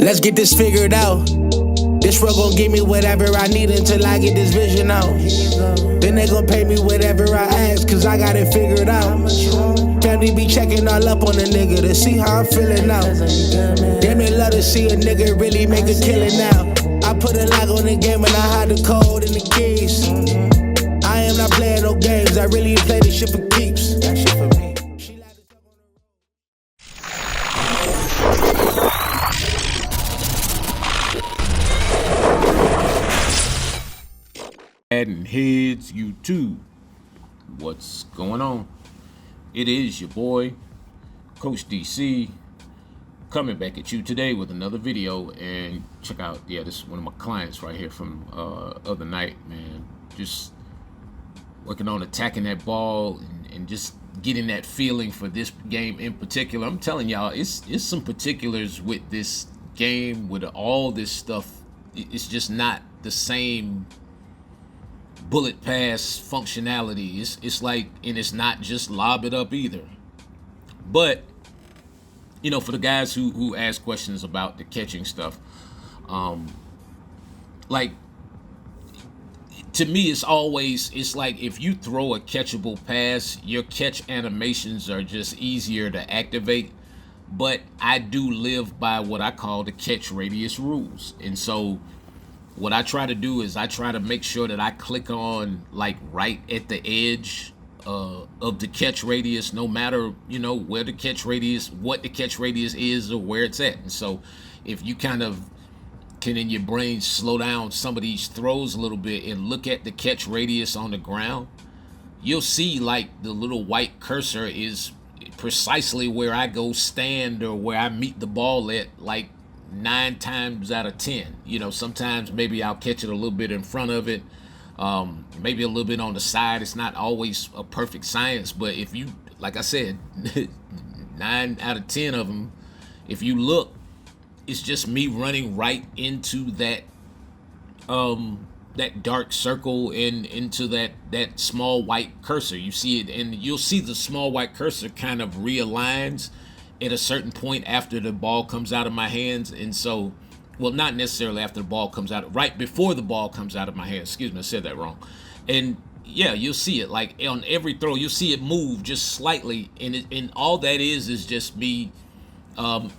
Let's get this figured out. This world gon' give me whatever I need until I get this vision out. Then they gon' pay me whatever I ask, cause I got it figured out. Family be checking all up on a nigga to see how I'm feeling now. Damn, they love to see a nigga really make a killing now. I put a lock on the game and I hide the code and the keys. I am not playing no games, I really play this shit for keeps. That shit for me. MaddenHeadz YouTube, what's going on? It is your boy Coach DC coming back at you today with another video. And check out, this is one of my clients right here from other night, man. Just working on attacking that ball and just getting that feeling for this game in particular. I'm telling y'all, it's some particulars with this game, with all this stuff. It's just not the same bullet pass functionality. It's like, and it's not just lob it up either. But you know, for the guys who ask questions about the catching stuff, like, to me, it's like if you throw a catchable pass, your catch animations are just easier to activate. But I do live by what I call the catch radius rules. And so what I try to do is I try to make sure that I click on like right at the edge of the catch radius, no matter, you know, where the catch radius, what the catch radius is or where it's at. And so if you kind of can in your brain slow down some of these throws a little bit and look at the catch radius on the ground, you'll see like the little white cursor is precisely where I go stand or where I meet the ball at, like 9 times out of 10. You know, sometimes maybe I'll catch it a little bit in front of it, maybe a little bit on the side. It's not always a perfect science, but if you, like I said, 9 out of 10 of them, if you look, it's just me running right into that that dark circle and into that small white cursor. You see it, and you'll see the small white cursor kind of realigns at a certain point after the ball comes out of my hands. And so, well, not necessarily after the ball comes out, right before the ball comes out of my hands. Excuse me, I said that wrong. And yeah, you'll see it like on every throw, you'll see it move just slightly, and all that is just me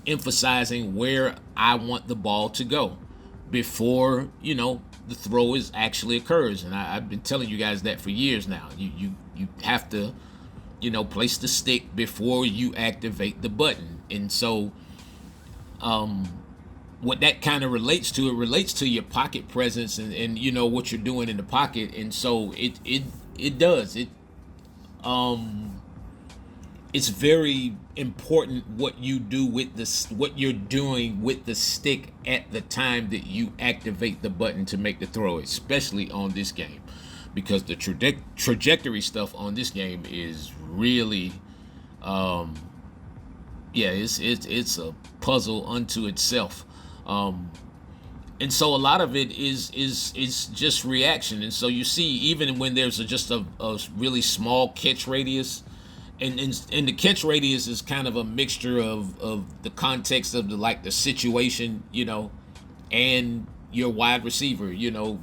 emphasizing where I want the ball to go before, you know, the throw is actually occurs. And I've been telling you guys that for years now. You have to, you know, place the stick before you activate the button. And so what that kind of relates to, it relates to your pocket presence and you know what you're doing in the pocket. And so it does it's very important what you do with this, what you're doing with the stick at the time that you activate the button to make the throw, especially on this game, because the trajectory stuff on this game is really it's a puzzle unto itself. And so a lot of it is just reaction. And so you see, even when there's just a really small catch radius, and the catch radius is kind of a mixture of the context of the situation, you know, and your wide receiver. You know,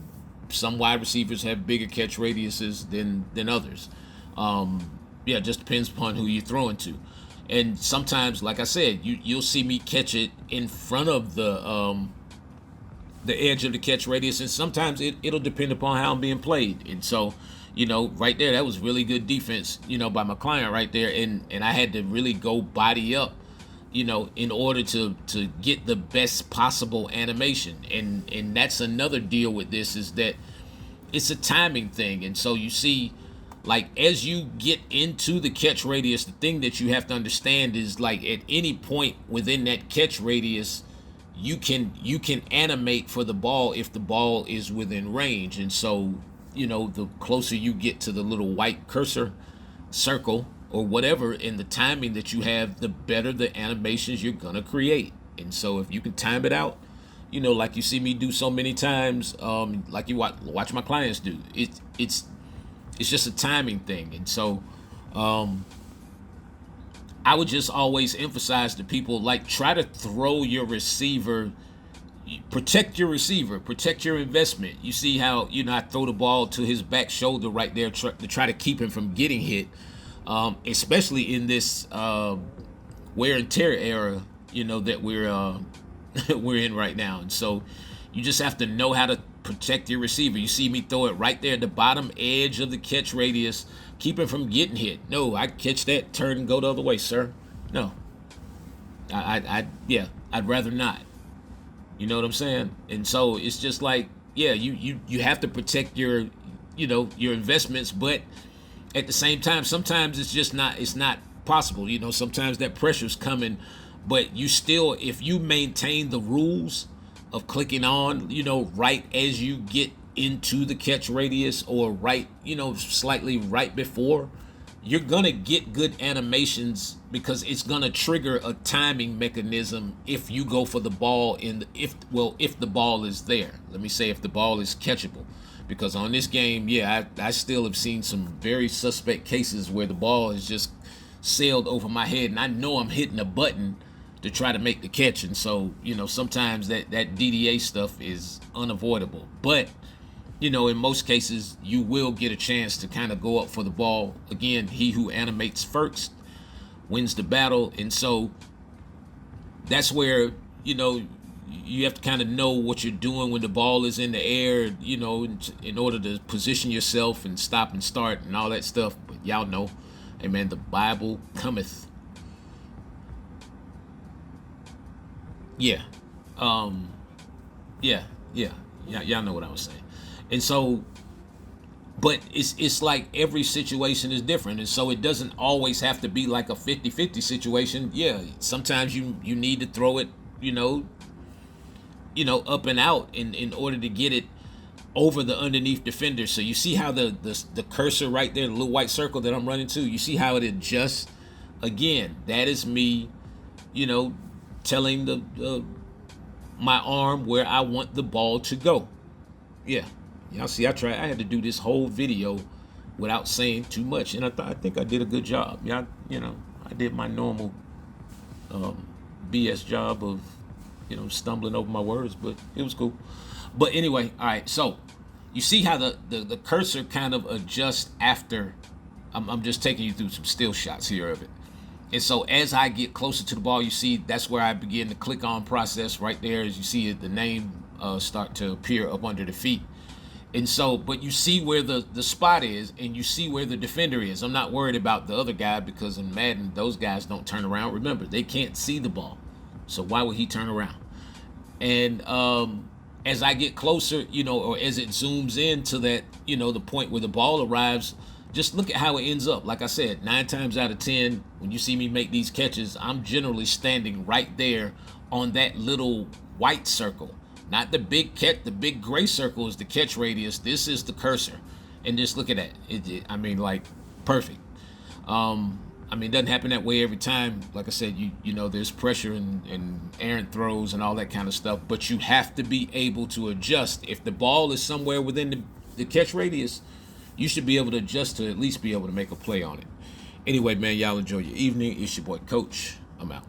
some wide receivers have bigger catch radiuses than others. It just depends upon who you're throwing to. And sometimes, like I said, you'll see me catch it in front of the edge of the catch radius, and sometimes it'll depend upon how I'm being played. And so, you know, right there, that was really good defense, you know, by my client right there, and I had to really go body up, you know, in order to get the best possible animation. And that's another deal with this, is that it's a timing thing. And so you see, like, as you get into the catch radius, the thing that you have to understand is, like, at any point within that catch radius, you can animate for the ball if the ball is within range. And so, you know, the closer you get to the little white cursor circle or whatever in the timing that you have, the better the animations you're gonna create. And so if you can time it out, you know, like you see me do so many times, like you watch my clients do, it's just a timing thing. And so I would just always emphasize to people, like, try to throw your receiver protect your receiver, protect your investment. You see how, I throw the ball to his back shoulder right there to try to keep him from getting hit, especially in this wear and tear era, that we're in right now. And so you just have to know how to protect your receiver. You see me throw it right there at the bottom edge of the catch radius, keep him from getting hit. No, I catch that, turn and go the other way, sir. No, I'd rather not. You know what I'm saying? And so it's just like, you have to protect your investments, but at the same time, sometimes it's not possible. Sometimes that pressure's coming, but you still, if you maintain the rules of clicking on, right as you get into the catch radius, or right, slightly right before, you're gonna get good animations, because it's gonna trigger a timing mechanism if you go for the ball if the ball is there. Let me say if the ball is catchable, because on this game, I still have seen some very suspect cases where the ball has just sailed over my head, and I know I'm hitting a button to try to make the catch. And so, sometimes that DDA stuff is unavoidable. But in most cases, you will get a chance to kind of go up for the ball. Again, he who animates first wins the battle. And so that's where, you have to kind of know what you're doing when the ball is in the air, in order to position yourself and stop and start and all that stuff. But y'all know, amen, the Bible cometh. Y'all know what I was saying. And so, but it's like every situation is different. And so it doesn't always have to be like a 50-50 situation. Yeah, sometimes you need to throw it, up and out in order to get it over the underneath defender. So you see how the cursor right there, the little white circle that I'm running to, you see how it adjusts? Again, that is me, telling my arm where I want the ball to go. Yeah. Y'all see, I had to do this whole video without saying too much, and I think I did a good job. Yeah, I did my normal BS job of, stumbling over my words, but it was cool. But anyway, all right, so you see how the cursor kind of adjusts after. I'm just taking you through some still shots here of it. And so as I get closer to the ball, you see that's where I begin the click on process right there. As you see the name start to appear up under the feet. And so, but you see where the spot is, and you see where the defender is. I'm not worried about the other guy, because in Madden, those guys don't turn around. Remember, they can't see the ball. So why would he turn around? And as I get closer, or as it zooms in to that, the point where the ball arrives, just look at how it ends up. Like I said, 9 times out of 10, when you see me make these catches, I'm generally standing right there on that little white circle. Not the big the big gray circle is the catch radius. This is the cursor. And just look at that. Like, perfect. It doesn't happen that way every time. Like I said, there's pressure and errant throws and all that kind of stuff. But you have to be able to adjust. If the ball is somewhere within the catch radius, you should be able to adjust to at least be able to make a play on it. Anyway, man, y'all enjoy your evening. It's your boy, Coach. I'm out.